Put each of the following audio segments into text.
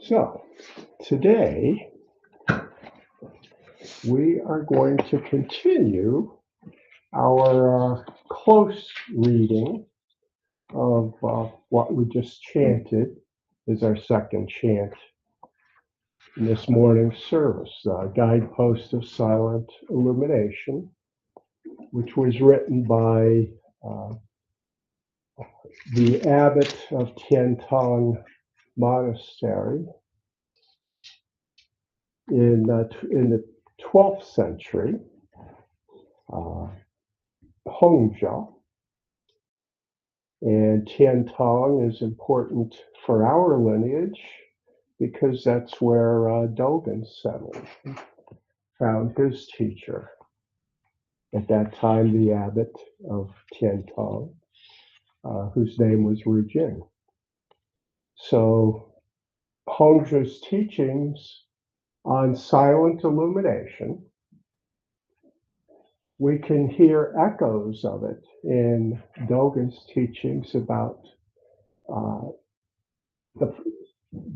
So, today we are going to continue our close reading of what we just chanted is our second chant in this morning's service, Guidepost of Silent Illumination, which was written by the abbot of Tiantong Monastery in the 12th century, Hongzhou. And Tiantong is important for our lineage because that's where Dogen settled, found his teacher. At that time, the abbot of Tiantong, whose name was Ru Jing. So Hongzhou's teachings on silent illumination, we can hear echoes of it in Dogen's teachings about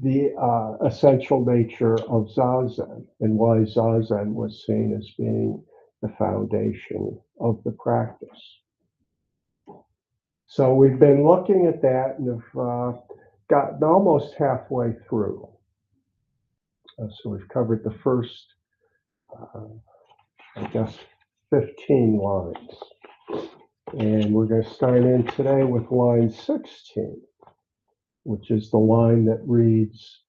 the essential nature of Zazen and why Zazen was seen as being the foundation of the practice. So we've been looking at that and have gotten almost halfway through. So we've covered the first, 15 lines. And we're going to start in today with line 16, which is the line that reads,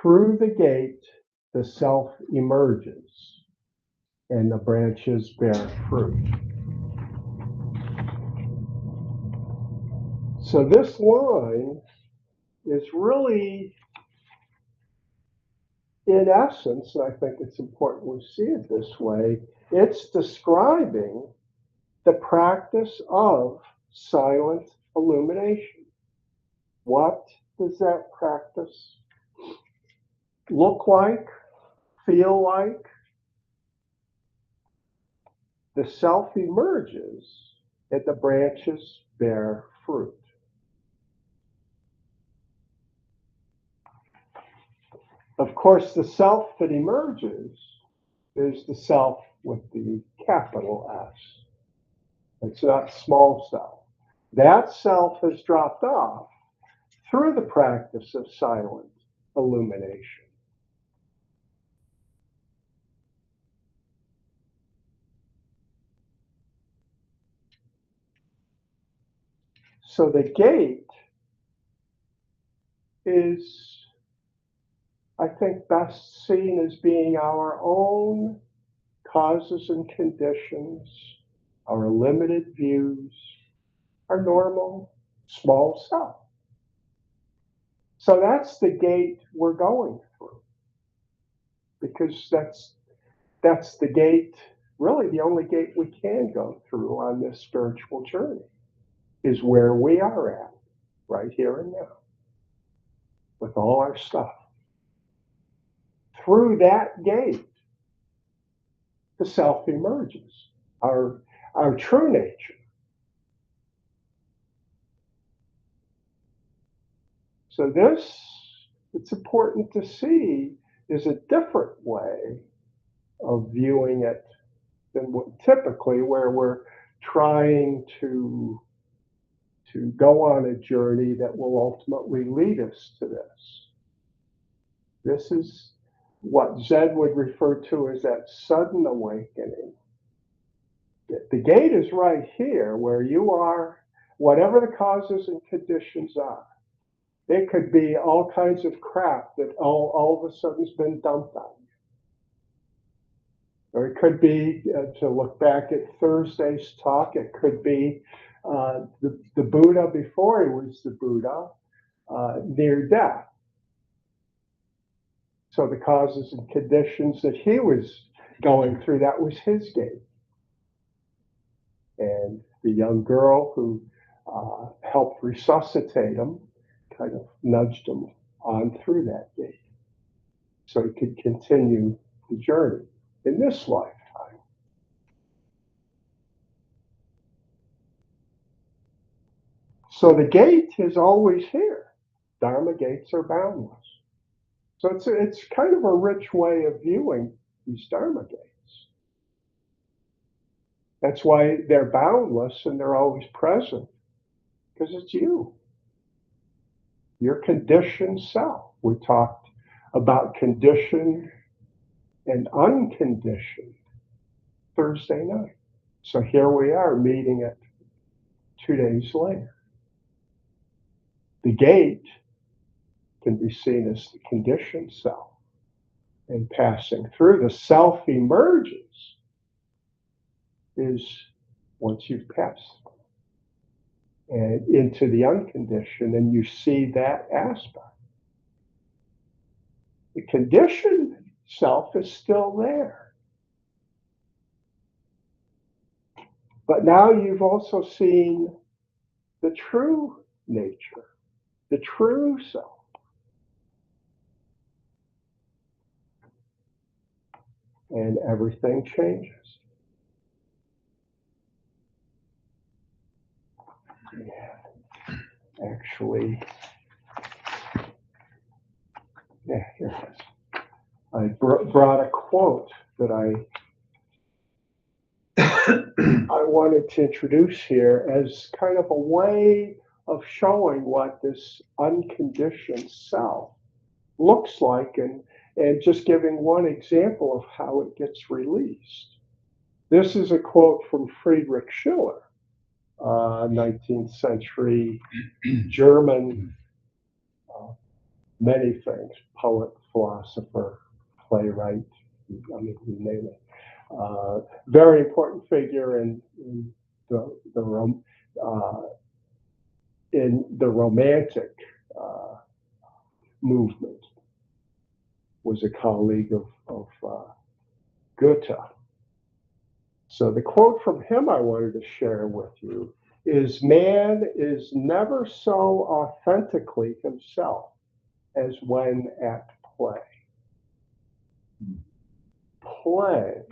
"Through the gate, the self emerges, and the branches bear fruit." So this line is really, in essence, and I think it's important we see it this way, it's describing the practice of silent illumination. What does that practice look like, feel like? The self emerges and the branches bear fruit. Of course, the self that emerges is the self with the capital S. It's not small self. That self has dropped off through the practice of silent illumination. So the gate is, I think, best seen as being our own causes and conditions, our limited views, our normal small self. So that's the gate we're going through, because that's the gate, really the only gate we can go through on this spiritual journey, is where we are at, right here and now, with all our stuff. Through that gate, the self emerges, our true nature. So this, it's important to see, is a different way of viewing it than what typically where we're trying to go on a journey that will ultimately lead us to this. This is what Zen would refer to as that sudden awakening. The gate is right here where you are, whatever the causes and conditions are. It could be all kinds of crap that all of a sudden has been dumped on you. Or it could be, to look back at Thursday's talk, it could be the Buddha before he was the Buddha, near death. So the causes and conditions that he was going through, that was his gate. And the young girl who helped resuscitate him kind of nudged him on through that gate so he could continue the journey in this lifetime. So the gate is always here. Dharma gates are boundless. So it's kind of a rich way of viewing these Dharma gates. That's why they're boundless and they're always present, because it's you, your conditioned self. We talked about conditioned and unconditioned Thursday night. So here we are meeting it 2 days later. The gate can be seen as the conditioned self, and passing through the self emerges is once you've passed and into the unconditioned, and you see that aspect. The conditioned self is still there. But now you've also seen the true nature, the true self. And everything changes. Yeah. Actually, yeah, here it is. I brought a quote that I wanted to introduce here as kind of a way of showing what this unconditioned self looks like, and just giving one example of how it gets released. This is a quote from Friedrich Schiller, 19th century German, many things, poet, philosopher, playwright, I mean, you name it. Very important figure in the Romantic movement. Was a colleague of Goethe. So the quote from him I wanted to share with you is, "Man is never so authentically himself as when at play." Play,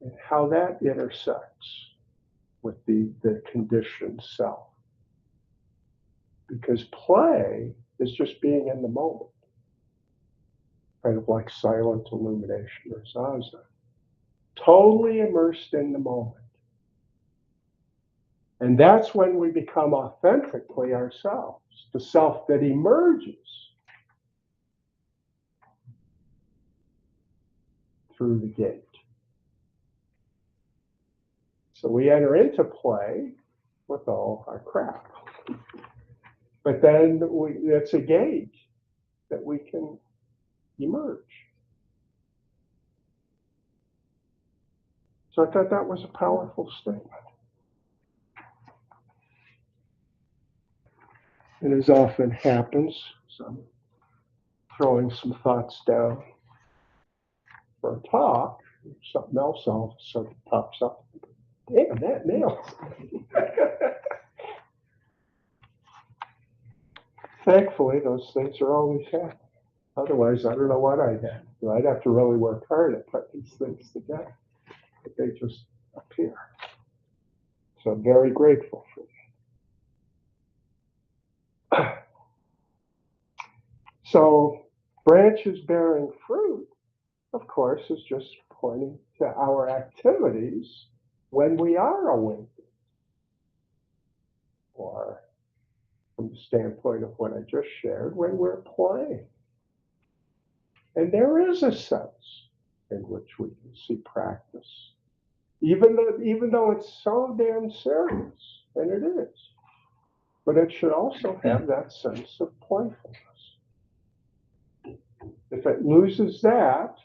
and how that intersects with the conditioned self. Because play is just being in the moment. Kind of like silent illumination or Zazen. Totally immersed in the moment. And that's when we become authentically ourselves, the self that emerges through the gate. So we enter into play with all our crap. But then it's a gate that we can emerge. So I thought that was a powerful statement. And as often happens, so I'm throwing some thoughts down for a talk, something else all of a sudden pops up. Damn, that nails. Thankfully, those things are always happening. Otherwise, I don't know what I'd have. I'd have to really work hard at putting these things together. But they just appear. So I'm very grateful for that. So branches bearing fruit, of course, is just pointing to our activities when we are awakened. Or from the standpoint of what I just shared, when we're playing. And there is a sense in which we can see practice, even though it's so damn serious, and it is. But it should also have that sense of playfulness. If it loses that,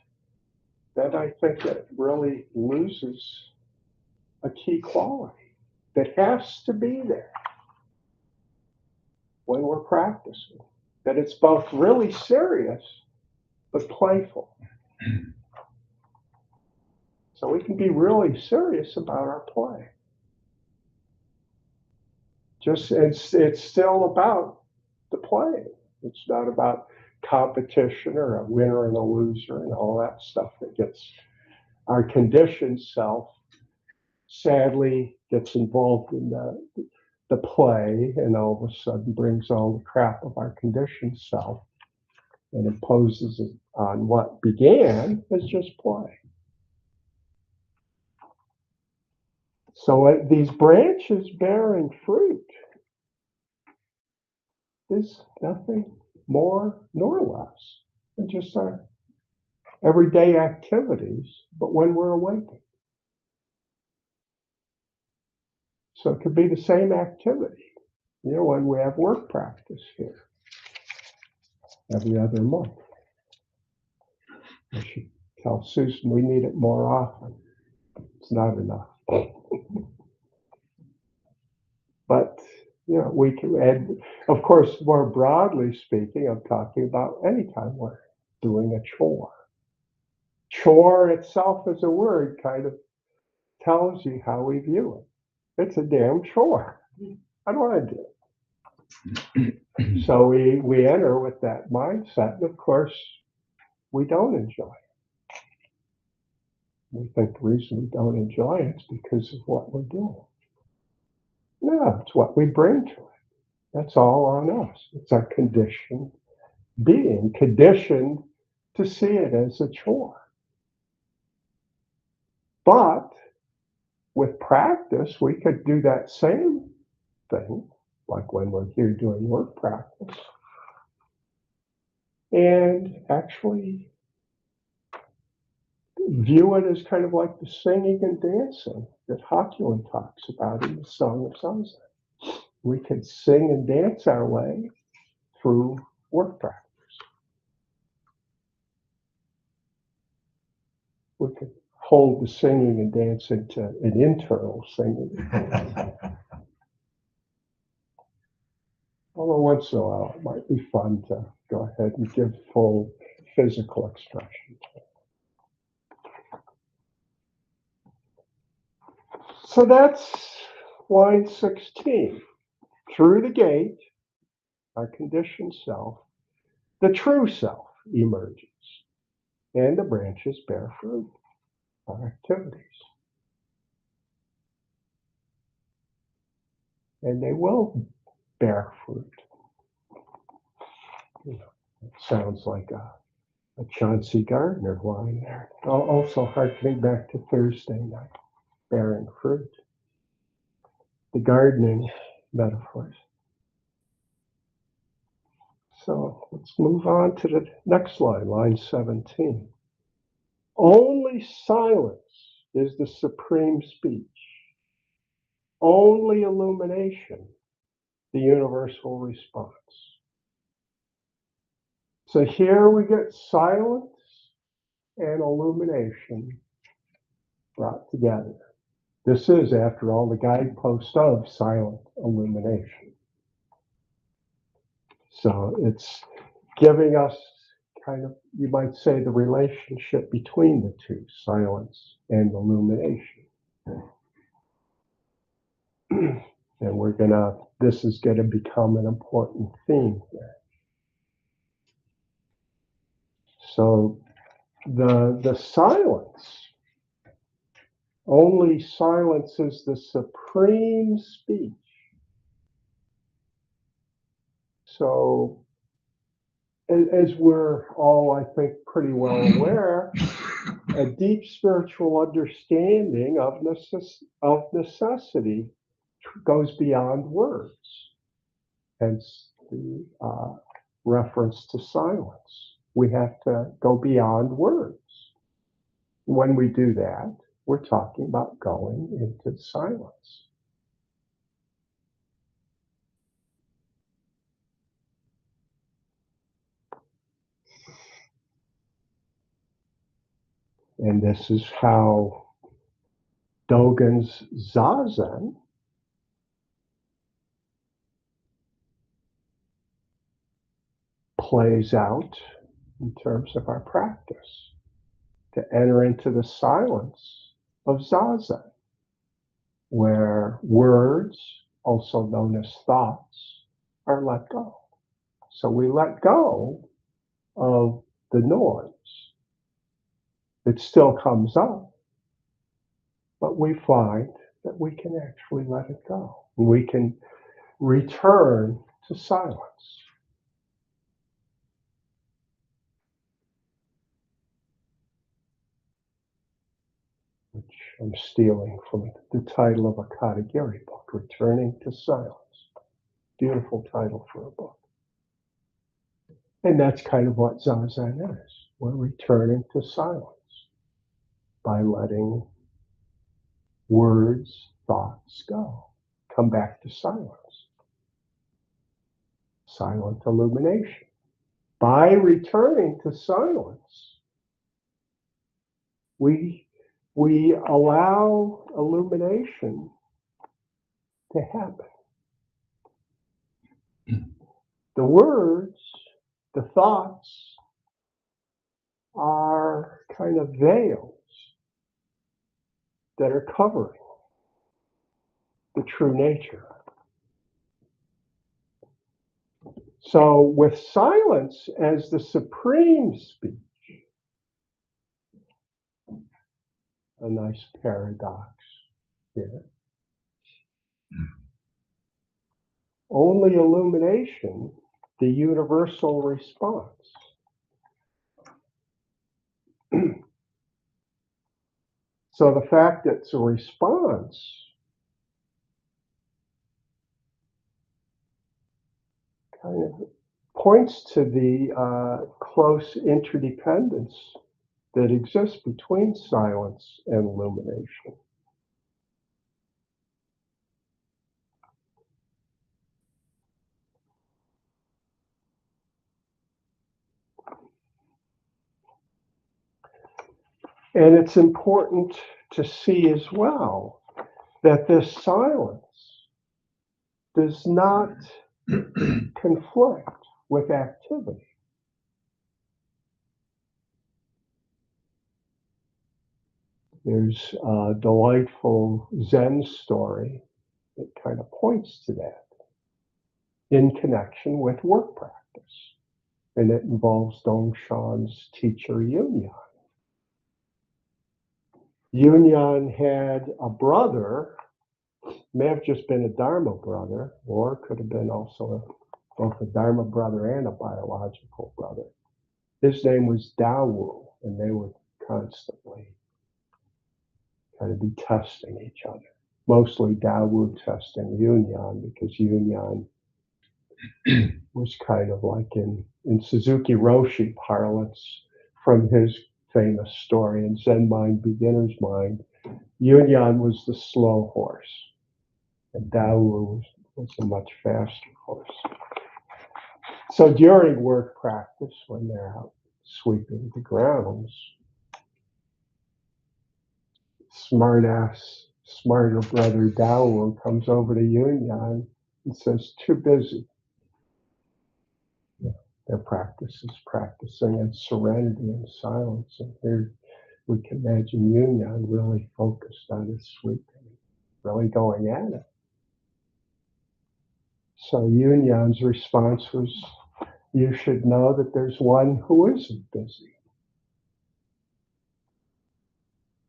then I think it really loses a key quality that has to be there when we're practicing. That it's both really serious but playful. So we can be really serious about our play. Just it's still about the play. It's not about competition or a winner and a loser and all that stuff that gets our conditioned self sadly gets involved in the play, and all of a sudden brings all the crap of our conditioned self and imposes it on what began as just play. So these branches bearing fruit is nothing more nor less than just our everyday activities, but when we're awakened. So it could be the same activity, when we have work practice here every other month. I should tell Susan we need it more often. It's not enough. But, we can, and of course, more broadly speaking, I'm talking about anytime we're doing a chore. Chore itself as a word kind of tells you how we view it. It's a damn chore. I don't want to do it. So we enter with that mindset, and of course, we don't enjoy it. We think the reason we don't enjoy it is because of what we're doing. No, it's what we bring to it. That's all on us. It's our conditioned being, conditioned to see it as a chore. But with practice, we could do that same thing, like when we're here doing work practice, and actually view it as kind of like the singing and dancing that Hakuin talks about in the Song of Soto Zen. We could sing and dance our way through work practice. We could hold the singing and dancing to an internal singing. Although once in a while it might be fun to go ahead and give full physical expression. So that's line 16. Through the gate, our conditioned self, the true self emerges, and the branches bear fruit, our activities. And they will bear fruit. It sounds like a Chauncey Gardner line there. Also harkening back to Thursday night, bearing fruit. The gardening metaphors. So let's move on to the next line, line 17. Only silence is the supreme speech. Only illumination, the universal response. So here we get silence and illumination brought together. This is, after all, the guidepost of silent illumination. So it's giving us kind of, you might say, the relationship between the two, silence and illumination. And this is gonna become an important theme here. So the silence, only silence is the supreme speech. So as we're all, I think, pretty well aware, a deep spiritual understanding of necessity goes beyond words, hence the reference to silence. We have to go beyond words. When we do that, we're talking about going into silence. And this is how Dogen's Zazen plays out in terms of our practice, to enter into the silence of Zazen, where words, also known as thoughts, are let go. So we let go of the noise. It still comes up, but we find that we can actually let it go. We can return to silence. Which I'm stealing from the title of a Katagiri book, Returning to Silence. Beautiful title for a book. And that's kind of what Zazen is. We're returning to silence by letting words, thoughts go. Come back to silence. Silent illumination. By returning to silence, we allow illumination to happen. The words, the thoughts are kind of veils that are covering the true nature. So with silence as the supreme speech, a nice paradox here. Only illumination, the universal response. So the fact that it's a response kind of points to the close interdependence that exists between silence and illumination. And it's important to see as well that this silence does not conflict with activity. There's a delightful Zen story that kind of points to that in connection with work practice. And it involves Dongshan's teacher, Yunyan. Yunyan had a brother, may have just been a Dharma brother, or could have been also both a Dharma brother and a biological brother. His name was Dawu, and they would constantly kind of be testing each other. Mostly Dawu testing Yunyan, because Yunyan was kind of like in Suzuki Roshi parlance from his famous story in Zen Mind, Beginner's Mind. Yunyan was the slow horse, and Dawu was a much faster horse. So during work practice, when they're out sweeping the grounds, smarter brother Dawu comes over to Yunyan and says, "Too busy." Their practice is practicing in serenity and silence. And here we can imagine Yunyan really focused on his sweeping, really going at it. So Yunyan's response was, "You should know that there's one who isn't busy."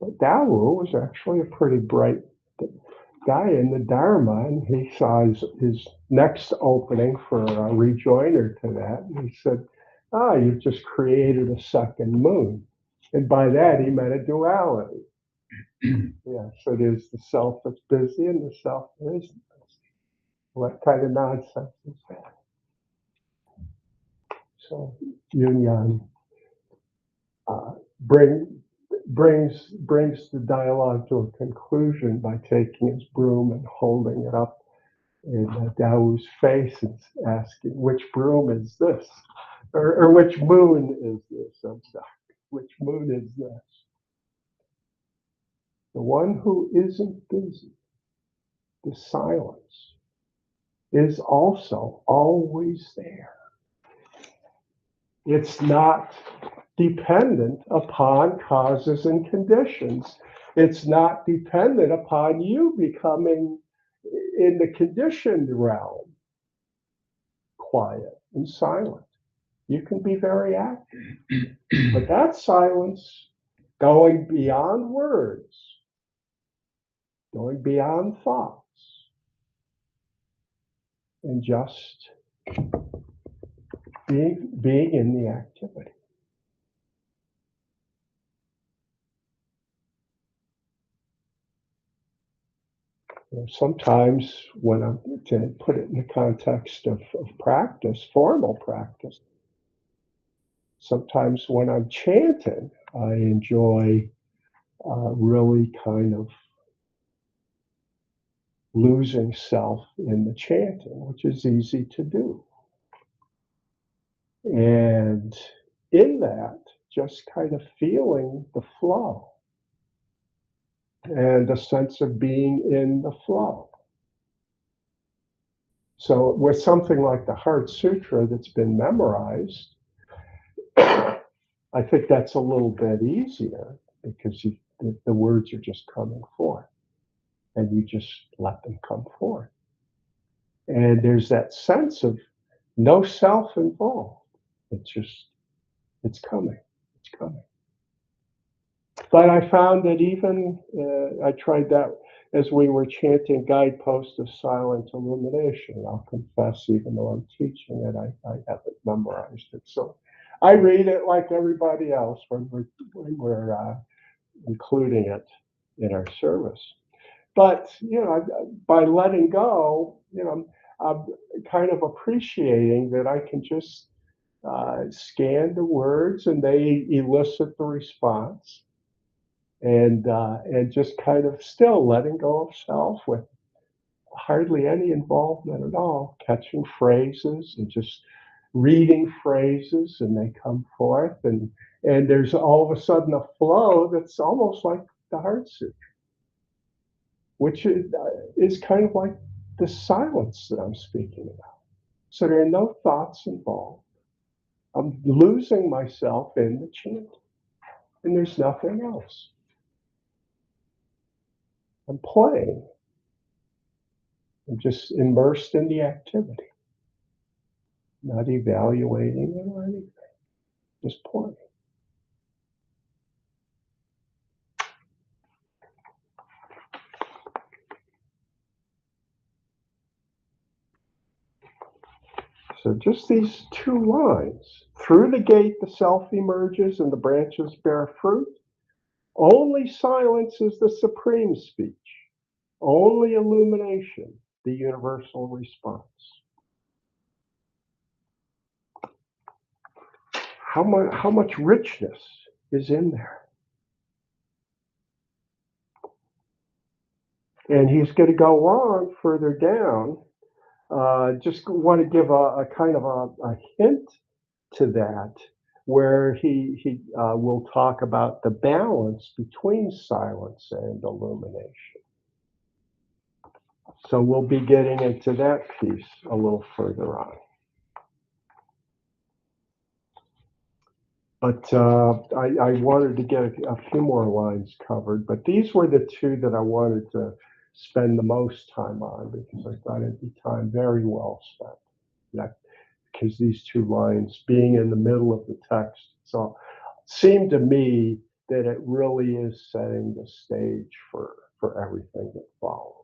But Dawu was actually a pretty bright guy in the Dharma, and he saw his next opening for a rejoinder to that. And he said, "You've just created a second moon." And by that, he meant a duality. Yeah, so there's the self that's busy and the self that isn't busy. What kind of nonsense is that? So Yunyan brings the dialogue to a conclusion by taking his broom and holding it up in Dao's face and asking, "Which broom is this? Or which moon is this? I'm sorry. Which moon is this?" The one who isn't busy, the silence, is also always there. It's not dependent upon causes and conditions. It's not dependent upon you becoming, in the conditioned realm, quiet and silent. You can be very active. But that silence, going beyond words, going beyond thoughts, and just being in the activity. Sometimes when I'm, to put it in the context of practice, formal practice, sometimes when I'm chanting, I enjoy really kind of losing self in the chanting, which is easy to do. And in that, just kind of feeling the flow and a sense of being in the flow. So with something like the Heart Sutra that's been memorized, I think that's a little bit easier because the words are just coming forth and you just let them come forth. And there's that sense of no self involved. It's coming, it's coming. But I found that even, I tried that as we were chanting Guidepost of Silent Illumination. I'll confess, even though I'm teaching it, I haven't memorized it. So I read it like everybody else when we're including it in our service. But, by letting go, I'm kind of appreciating that I can just scan the words and they elicit the response. And just kind of still letting go of self with hardly any involvement at all, catching phrases and just reading phrases and they come forth and there's all of a sudden a flow that's almost like the Heart Sutra, which is kind of like the silence that I'm speaking about. So there are no thoughts involved. I'm losing myself in the chant, and there's nothing else. I'm playing. I'm just immersed in the activity, not evaluating it or anything, just playing. So just these two lines. Through the gate, the self emerges and the branches bear fruit. Only silence is the supreme speech. Only illumination, the universal response. How much richness is in there? And he's going to go on further down. Just want to give a kind of a hint to that, where he will talk about the balance between silence and illumination. So we'll be getting into that piece a little further on. But I wanted to get a few more lines covered, but these were the two that I wanted to spend the most time on because I thought it'd be time very well spent. Because these two lines, being in the middle of the text, so it seemed to me that it really is setting the stage for everything that follows.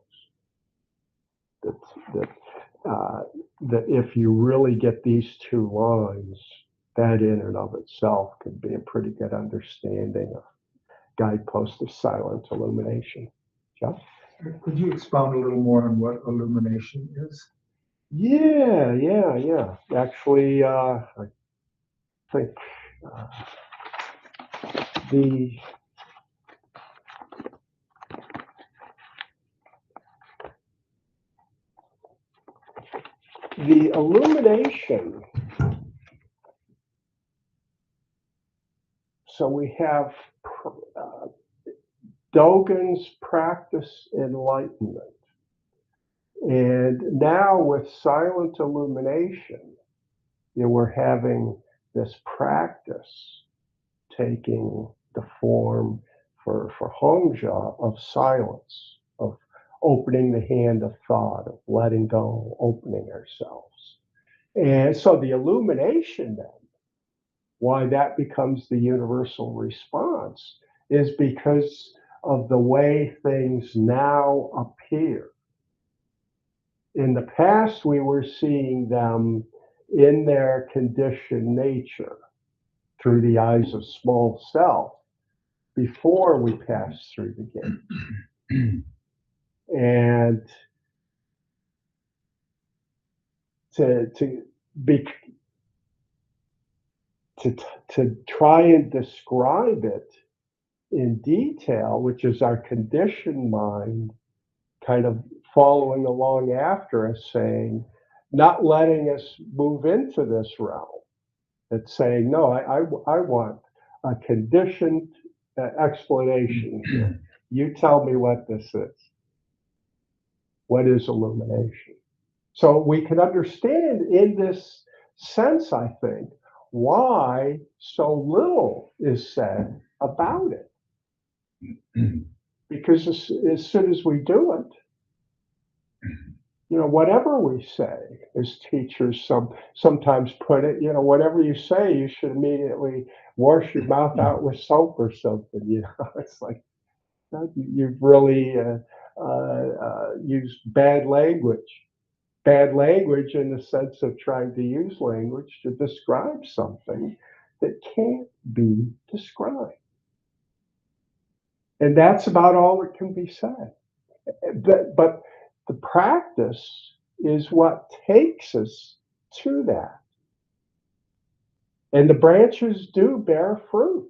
That if you really get these two lines, that in and of itself could be a pretty good understanding of Guidepost of Silent Illumination. Jeff? Could you expound a little more on what illumination is? Yeah. Actually, I think the illumination. So we have Dogen's practice enlightenment. And now with silent illumination, we're having this practice taking the form for Hongja of silence, of opening the hand of thought, of letting go, opening ourselves. And so the illumination then, why that becomes the universal response, is because of the way things now appear in the past, we were seeing them in their conditioned nature through the eyes of small self before we passed through the gate. And to be to try and describe it in detail, which is our conditioned mind kind of following along after us, saying, not letting us move into this realm. It's saying, no, I want a conditioned explanation here. You tell me what this is. What is illumination? So we can understand in this sense, I think, why so little is said about it. Because as soon as we do it, whatever we say as teachers, sometimes put it, whatever you say, you should immediately wash your mouth out with soap or something. It's like you've really used bad language. Bad language in the sense of trying to use language to describe something that can't be described. And that's about all that can be said. But the practice is what takes us to that. And the branches do bear fruit.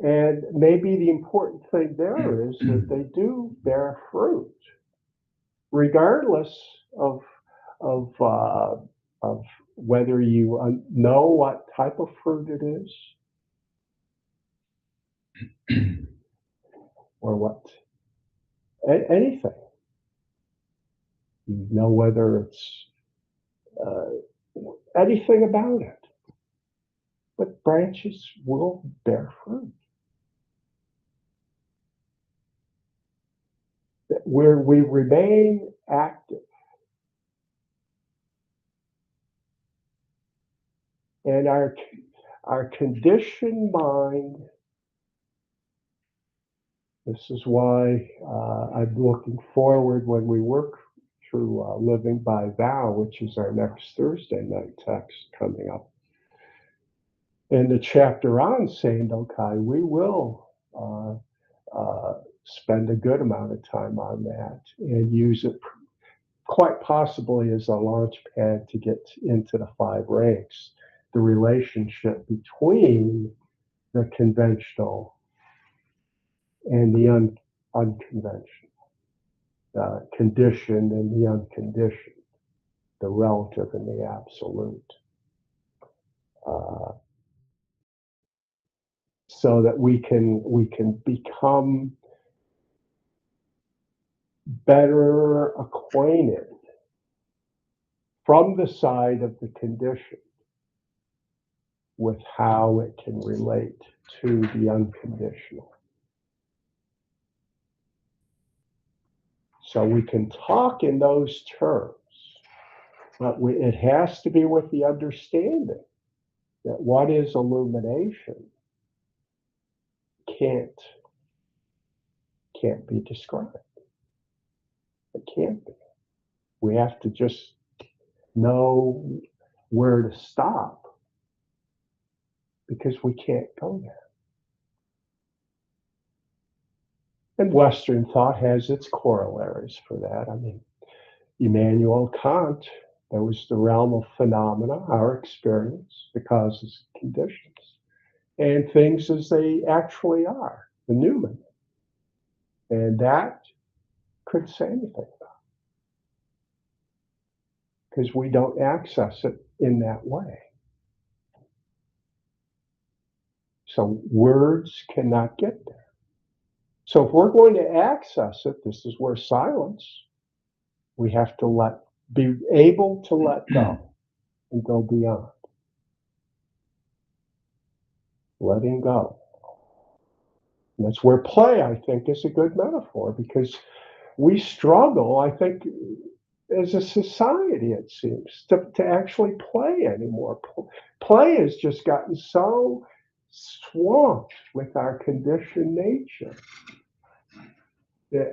And maybe the important thing there is that they do bear fruit, regardless of whether you know what type of fruit it is, or what anything. You know whether it's anything about it. But branches will bear fruit. Where we remain active. And our conditioned mind, this is why I'm looking forward when we work through Living by Vow, which is our next Thursday night text coming up. In the chapter on Sandokai, we will spend a good amount of time on that and use it quite possibly as a launch pad to get into the 5 ranks, the relationship between the conventional and the unconventional, conditioned and the unconditioned, the relative and the absolute. So that we can become better acquainted from the side of the condition with how it can relate to the unconditional. So we can talk in those terms, but it has to be with the understanding that what is illumination can't be described. It can't be. We have to just know where to stop, because we can't go there. And Western thought has its corollaries for that. I mean, Immanuel Kant, that was the realm of phenomena, our experience, the causes and conditions, and things as they actually are, the Newman. And that couldn't say anything about it, because we don't access it in that way. So words cannot get there. So if we're going to access it, this is where silence, we have to be able to let go and go beyond. Letting go. And that's where play, I think, is a good metaphor, because we struggle, I think, as a society, it seems, to actually play anymore. Play has just gotten so swamped with our conditioned nature.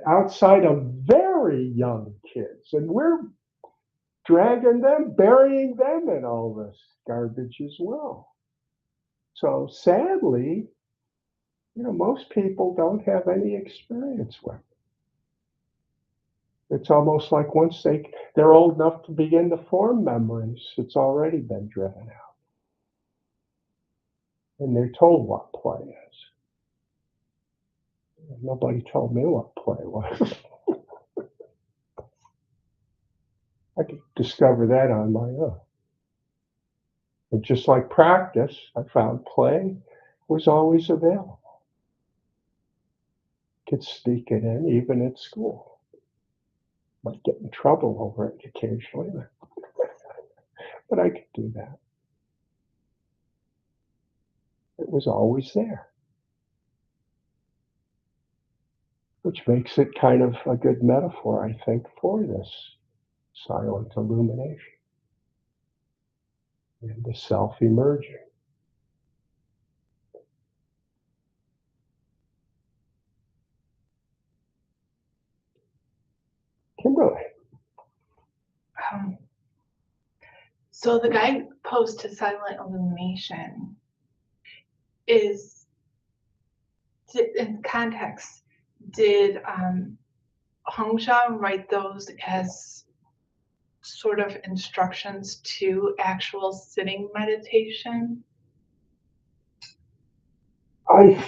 Outside of very young kids, and we're dragging them, burying them in all this garbage as well. So sadly, most people don't have any experience with it. It's almost like once they're old enough to begin to form memories, it's already been driven out. And they're told what play is. Nobody told me what play was. I could discover that on my own. And just like practice, I found play was always available. Could sneak it in even at school. Might get in trouble over it occasionally, but I could do that. It was always there. Which makes it kind of a good metaphor, I think, for this silent illumination and the self-emerging. Kimberly. So the guidepost to silent illumination is, in context, did Hongsha write those as sort of instructions to actual sitting meditation? I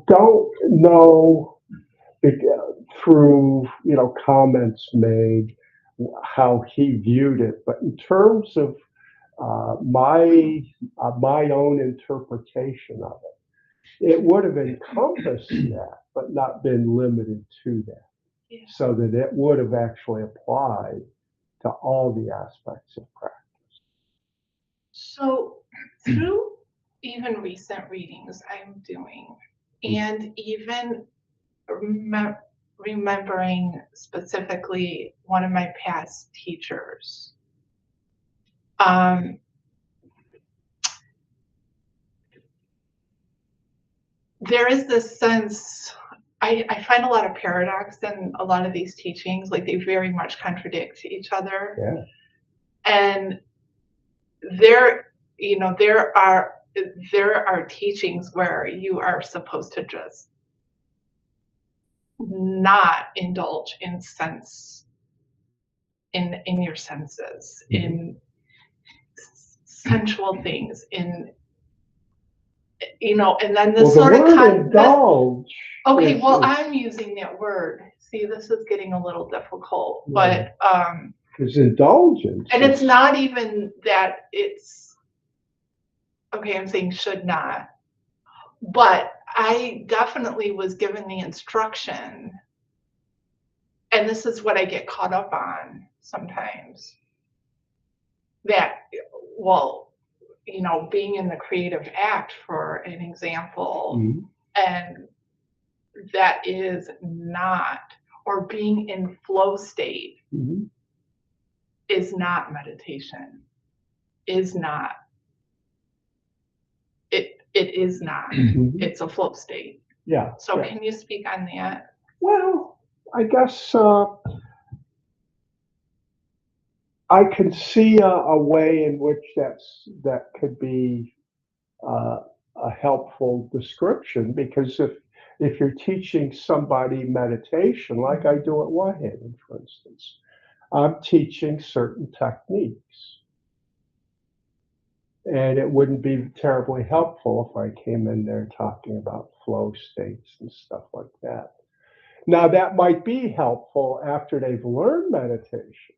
don't know through comments made how he viewed it, but in terms of my own interpretation of it would have encompassed that, but not been limited to that, so that it would have actually applied to all the aspects of practice. So through even recent readings I'm doing, and even remembering specifically one of my past teachers, there is this sense, I find a lot of paradox in a lot of these teachings, like they very much contradict each other. Yeah. And there are teachings where you are supposed to just not indulge in sense, in your senses, in sensual things, in and then this sort of indulge. Okay, well, I'm using that word. See, this is getting a little difficult, but it's indulgence, and it's not even that it's okay. I'm saying should not, but I definitely was given the instruction, and this is what I get caught up on sometimes. That, well, being in the creative act, for an example, and that is not, or being in flow state is not meditation, is not, it is not, it's a flow state. Yeah. So can you speak on that? Well, I guess I can see a way in which that could be a helpful description, because if you're teaching somebody meditation, like I do at Whitehaven, for instance, I'm teaching certain techniques. And it wouldn't be terribly helpful if I came in there talking about flow states and stuff like that. Now, that might be helpful after they've learned meditation,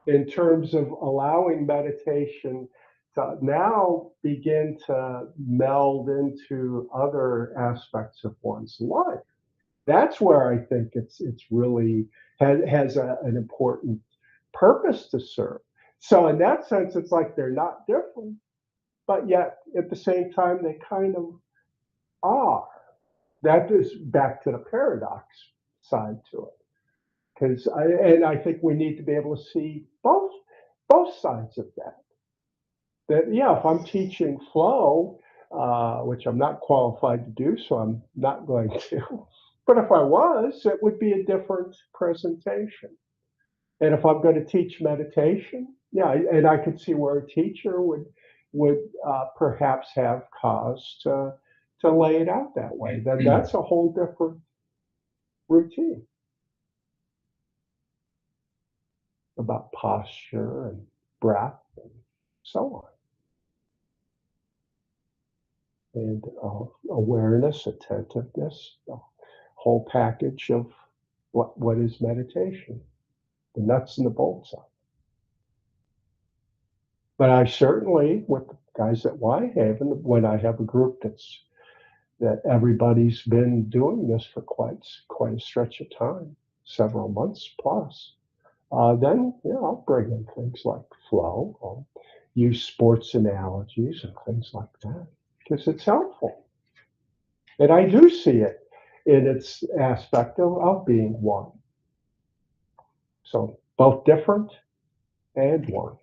in terms of allowing meditation to now begin to meld into other aspects of one's life. That's where I think it's really has an important purpose to serve. So in that sense, it's like they're not different, but yet at the same time, they kind of are. That is back to the paradox side to it. Because I think we need to be able to see both sides of that. that, yeah, if I'm teaching flow, which I'm not qualified to do, so I'm not going to. But if I was, it would be a different presentation. And if I'm going to teach meditation, yeah, and I could see where a teacher would perhaps have cause to lay it out that way. Then that's a whole different routine about posture and breath and so on, and awareness, attentiveness, the whole package of what is meditation, the nuts and the bolts of it. But I certainly, with the guys at Whitehaven, when I have a group that everybody's been doing this for quite a stretch of time, several months plus, then I'll bring in things like flow. I'll use sports analogies and things like that because it's helpful. And I do see it in its aspect of being one. So both different and one.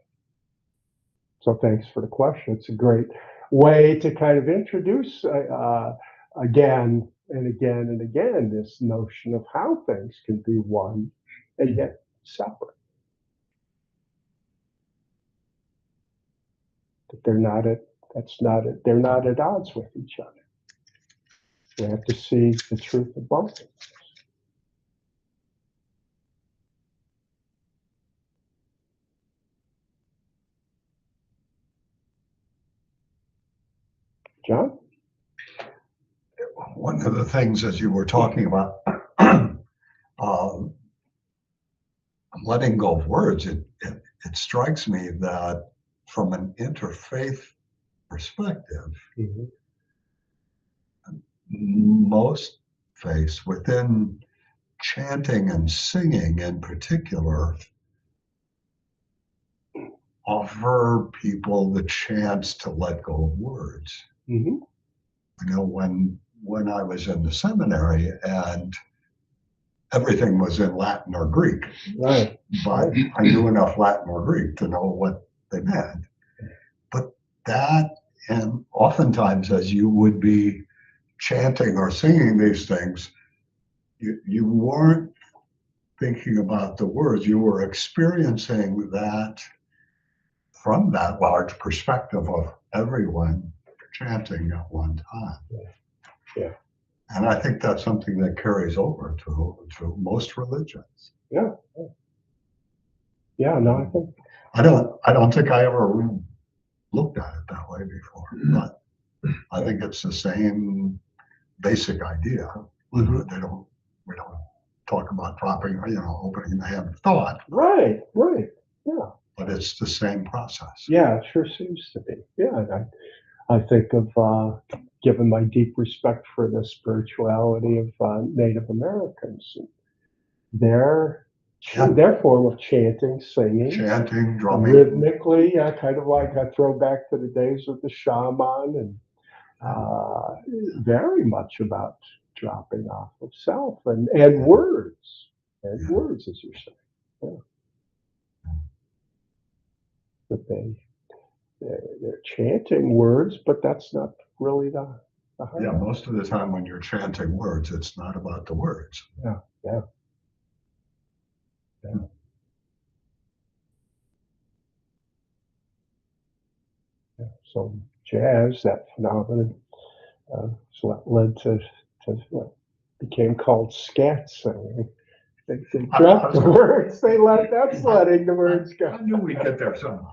So thanks for the question. It's a great way to kind of introduce again and again and again this notion of how things can be one and yet separate. That they're not at odds with each other. We have to see the truth of both of them. John? One of the things as you were talking about letting go of words, it strikes me that from an interfaith perspective, Mm-hmm. most faiths within chanting and singing in particular offer people the chance to let go of words. Mm-hmm. You know, when I was in the seminary and everything was in Latin or Greek, Right. but I knew enough Latin or Greek to know what they meant. But that, and oftentimes as you would be chanting or singing these things, you weren't thinking about the words, you were experiencing that from that large perspective of everyone chanting at one time. Yeah. And I think that's something that carries over to most religions. Yeah. Yeah, no, I think. I don't think I ever looked at it that way before, but I think it's the same basic idea. Mm-hmm. We don't talk about dropping, opening the hand of thought. Right. Yeah. But it's the same process. Yeah, it sure seems to be. Yeah, and I think of given my deep respect for the spirituality of Native Americans, their form of chanting, singing, drumming, rhythmically, kind of like I throw back to the days of the shaman, and very much about dropping off of self and words, as you say. Yeah. That they're chanting words, but that's not really the heart. Yeah, most of the time when you're chanting words, it's not about the words. Yeah. So jazz, that phenomenon, led to what became called scat singing. They dropped the words. That's letting the words go. I knew we'd get there somehow.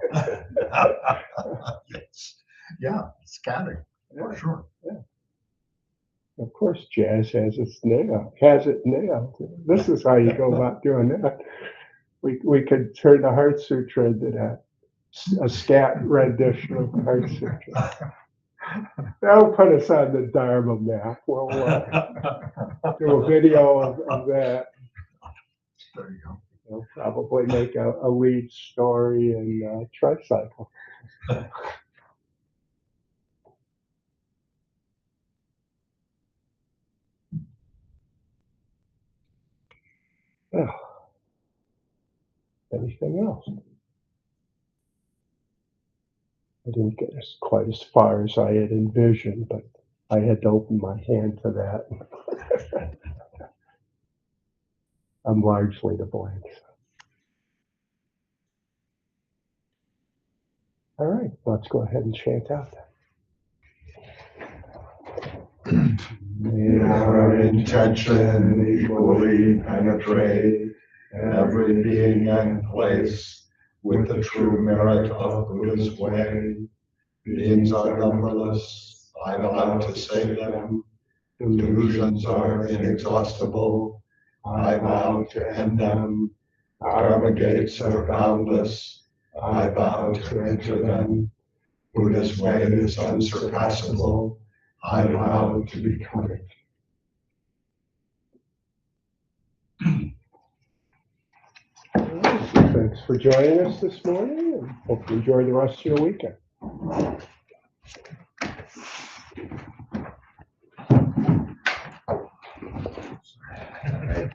Yes. Yeah, scatting. For sure. Yeah. Of course, jazz has it nailed. This is how you go about doing that. We could turn the Heart Sutra into that, a scat rendition of the Heart Sutra. That'll put us on the Dharma map. We'll do a video of that. There you go. We'll probably make a lead story in Tricycle. Oh. Anything else? I didn't get quite as far as I had envisioned, but I had to open my hand to that. I'm largely to blame. All right, let's go ahead and chant out. May our intention equally penetrate every being and place with the true merit of Buddha's way. Beings are numberless, I vow to save them. Delusions are inexhaustible, I vow to end them. Dharma gates are boundless, I vow to enter them. Buddha's way is unsurpassable, I vow to become it. Thanks for joining us this morning, and hope you enjoy the rest of your weekend. All right.